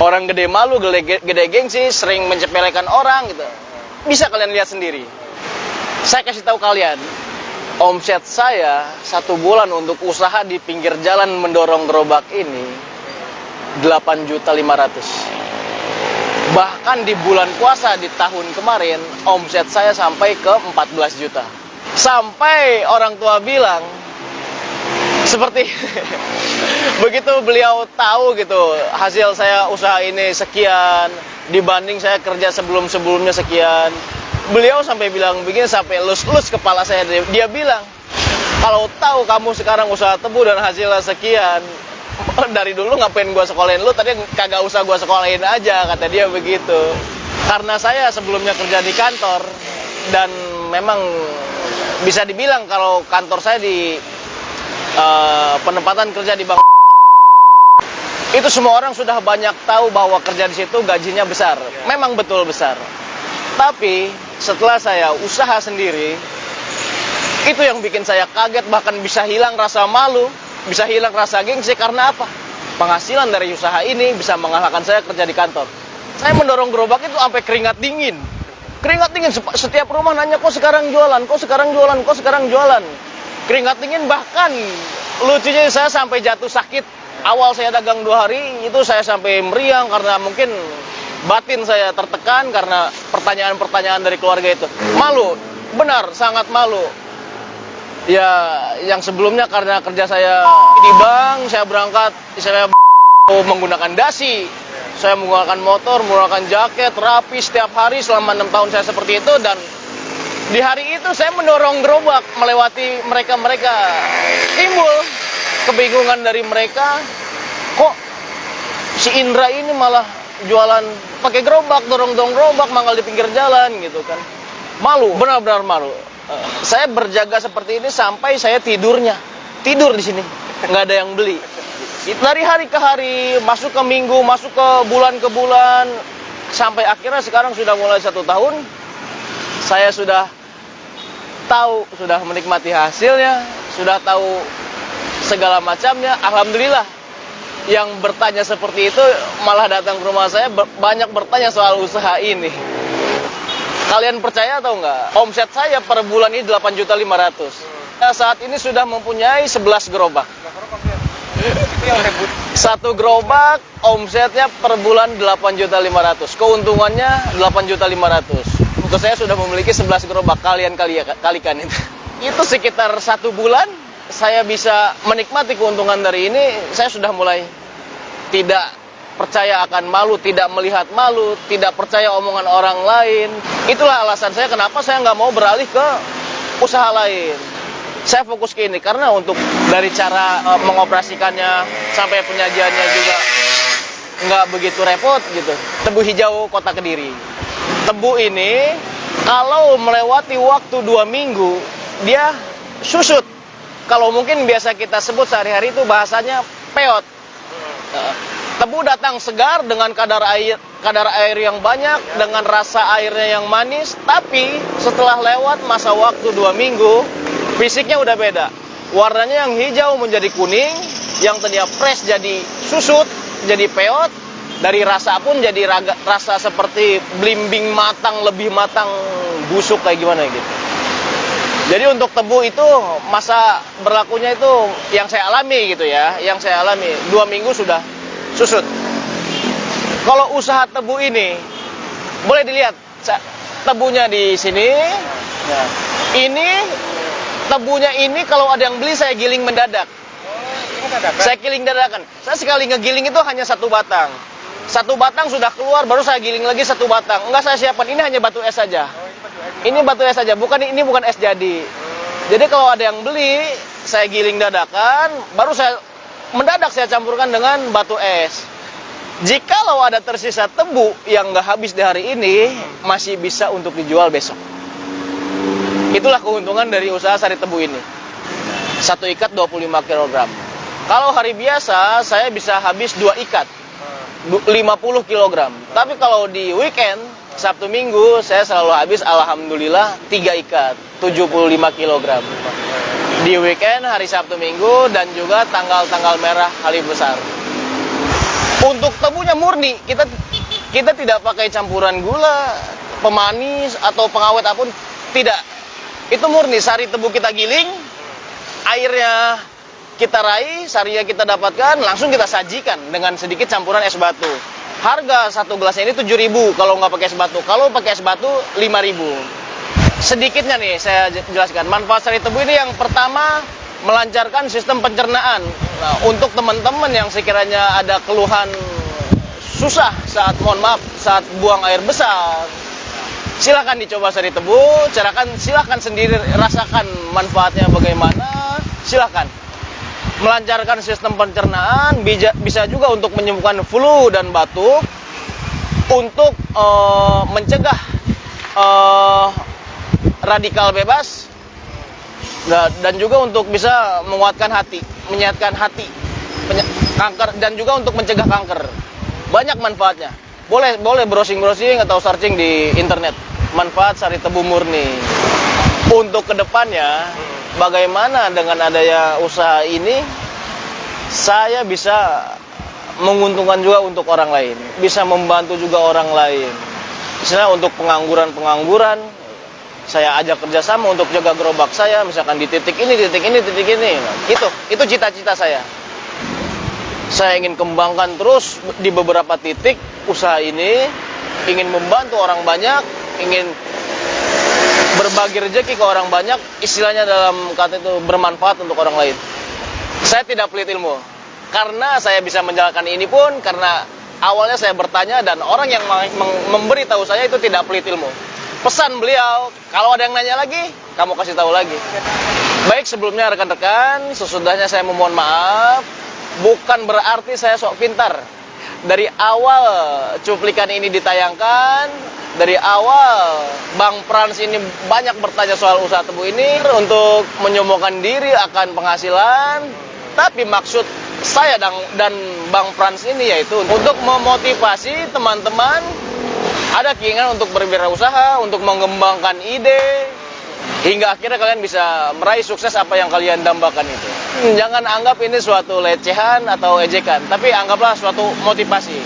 Orang gede malu, gede gengsi, sering mencepelekan orang gitu. Bisa kalian lihat sendiri. Saya kasih tahu kalian, omset saya 1 bulan untuk usaha di pinggir jalan mendorong gerobak ini 8.500.000. Bahkan di bulan puasa di tahun kemarin, omset saya sampai ke 14 juta. Sampai orang tua bilang, seperti begitu beliau tahu gitu hasil saya usaha ini sekian dibanding saya kerja sebelumnya sekian, beliau sampai bilang begini, sampai lus-lus kepala saya. Dia bilang, kalau tahu kamu sekarang usaha tebu dan hasilnya sekian, dari dulu ngapain gua sekolahin lu, tadi kagak usah gua sekolahin aja, kata dia begitu. Karena saya sebelumnya kerja di kantor, dan memang bisa dibilang kalau kantor saya di penempatan kerja di bank, itu semua orang sudah banyak tahu bahwa kerja di situ gajinya besar. Memang betul besar. Tapi setelah saya usaha sendiri, itu yang bikin saya kaget, bahkan bisa hilang rasa malu, bisa hilang rasa gengsi. Karena apa? Penghasilan dari usaha ini bisa mengalahkan saya kerja di kantor. Saya mendorong gerobak itu sampai keringat dingin. Keringat dingin, setiap rumah nanya, kok sekarang jualan, kok sekarang jualan, kok sekarang jualan. Keringat dingin, bahkan lucunya saya sampai jatuh sakit. Awal saya dagang 2 hari, itu saya sampai meriang karena mungkin batin saya tertekan karena pertanyaan-pertanyaan dari keluarga itu. Malu, benar, sangat malu. Ya, yang sebelumnya karena kerja saya di bank, saya berangkat, saya menggunakan dasi. Saya menggunakan motor, menggunakan jaket, rapi setiap hari selama 6 tahun saya seperti itu. Dan di hari itu saya mendorong gerobak melewati mereka-mereka. Timbul kebingungan dari mereka, kok si Indra ini malah jualan pakai gerobak, dorong gerobak, manggal di pinggir jalan gitu kan. Malu, benar-benar malu. Saya berjaga seperti ini sampai saya tidur di sini, nggak ada yang beli. Dari hari ke hari, masuk ke minggu, masuk ke bulan, sampai akhirnya sekarang sudah mulai 1 tahun. Saya sudah tahu, sudah menikmati hasilnya, sudah tahu segala macamnya. Alhamdulillah, yang bertanya seperti itu malah datang ke rumah saya, banyak bertanya soal usaha ini. Kalian percaya atau enggak? Omset saya per bulan ini 8.500.000. Nah, saat ini sudah mempunyai 11 gerobak. Satu gerobak omsetnya per bulan 8.500.000. Keuntungannya 8.500.000. Untuk saya sudah memiliki 11 gerobak. Kalian kalikan itu. Itu sekitar 1 bulan saya bisa menikmati keuntungan dari ini. Saya sudah mulai tidak percaya akan malu, tidak melihat malu, tidak percaya omongan orang lain. Itulah alasan saya kenapa saya nggak mau beralih ke usaha lain. Saya fokus ke ini karena untuk dari cara mengoperasikannya sampai penyajiannya juga nggak begitu repot gitu. Tebu hijau Kota Kediri. Tebu ini kalau melewati waktu 2 minggu dia susut. Kalau mungkin biasa kita sebut sehari-hari itu bahasanya peot. Tebu datang segar dengan kadar air yang banyak, dengan rasa airnya yang manis. Tapi setelah lewat masa waktu 2 minggu, fisiknya udah beda. Warnanya yang hijau menjadi kuning, yang tadinya fresh jadi susut, jadi peot. Dari rasa pun jadi rasa seperti blimbing matang, lebih matang, busuk kayak gimana gitu. Jadi untuk tebu itu masa berlakunya itu yang saya alami gitu ya, yang saya alami 2 minggu sudah susut. Kalau usaha tebu ini boleh dilihat tebunya di sini. Nah, ini tebunya ini kalau ada yang beli saya giling mendadak. Saya giling dadakan. Saya sekali ngegiling itu hanya 1 batang. 1 batang sudah keluar, baru saya giling lagi 1 batang. Enggak saya siapkan, ini hanya batu es saja. Ini batu es saja, ini bukan es jadi. Jadi kalau ada yang beli, saya giling dadakan, baru saya mendadak saya campurkan dengan batu es. Jikalau ada tersisa tebu yang nggak habis di hari ini, masih bisa untuk dijual besok. Itulah keuntungan dari usaha sari tebu ini. 1 ikat 25 kg. Kalau hari biasa, saya bisa habis 2 ikat. 50 kg. Tapi kalau di weekend, Sabtu Minggu, saya selalu habis alhamdulillah 3 ikat, 75 kg. Di weekend, hari Sabtu Minggu, dan juga tanggal-tanggal merah kali besar. Untuk tebunya murni, kita tidak pakai campuran gula, pemanis atau pengawet apapun, tidak. Itu murni sari tebu kita giling, airnya kita raih, sarinya kita dapatkan, langsung kita sajikan dengan sedikit campuran es batu. Harga satu gelasnya ini 7.000 kalau nggak pakai es batu. Kalau pakai es batu 5.000. Sedikitnya nih saya jelaskan. Manfaat sari tebu ini yang pertama melancarkan sistem pencernaan. Nah, untuk teman-teman yang sekiranya ada keluhan susah saat saat buang air besar, silakan dicoba sari tebu, silakan sendiri rasakan manfaatnya bagaimana, silakan. Melancarkan sistem pencernaan, bisa juga untuk menyembuhkan flu dan batuk, untuk mencegah radikal bebas, dan juga untuk bisa menguatkan hati, menyehatkan hati, kanker, dan juga untuk mencegah kanker. Banyak manfaatnya. Boleh browsing atau searching di internet. Manfaat sari tebu murni. Untuk kedepannya, bagaimana dengan adanya usaha ini, saya bisa menguntungkan juga untuk orang lain, bisa membantu juga orang lain. Misalnya untuk pengangguran, saya ajak kerjasama untuk jaga gerobak saya, misalkan di titik ini. Nah, itu cita-cita saya. Saya ingin kembangkan terus di beberapa titik usaha ini, ingin membantu orang banyak, ingin berbagi rezeki ke orang banyak, istilahnya dalam kata itu bermanfaat untuk orang lain. Saya tidak pelit ilmu, karena saya bisa menjalankan ini pun karena awalnya saya bertanya dan orang yang memberi tahu saya itu tidak pelit ilmu. Pesan beliau, kalau ada yang nanya lagi, kamu kasih tahu lagi. Baik, sebelumnya rekan-rekan, sesudahnya saya memohon maaf. Bukan berarti saya sok pintar. Dari awal cuplikan ini ditayangkan, dari awal Bang Frans ini banyak bertanya soal usaha tebu ini untuk menyombongkan diri akan penghasilan. Tapi maksud saya dan Bang Frans ini yaitu untuk memotivasi teman-teman ada keinginan untuk berwirausaha, untuk mengembangkan ide, hingga akhirnya kalian bisa meraih sukses apa yang kalian dambakan itu. Jangan anggap ini suatu lecehan atau ejekan, tapi anggaplah suatu motivasi.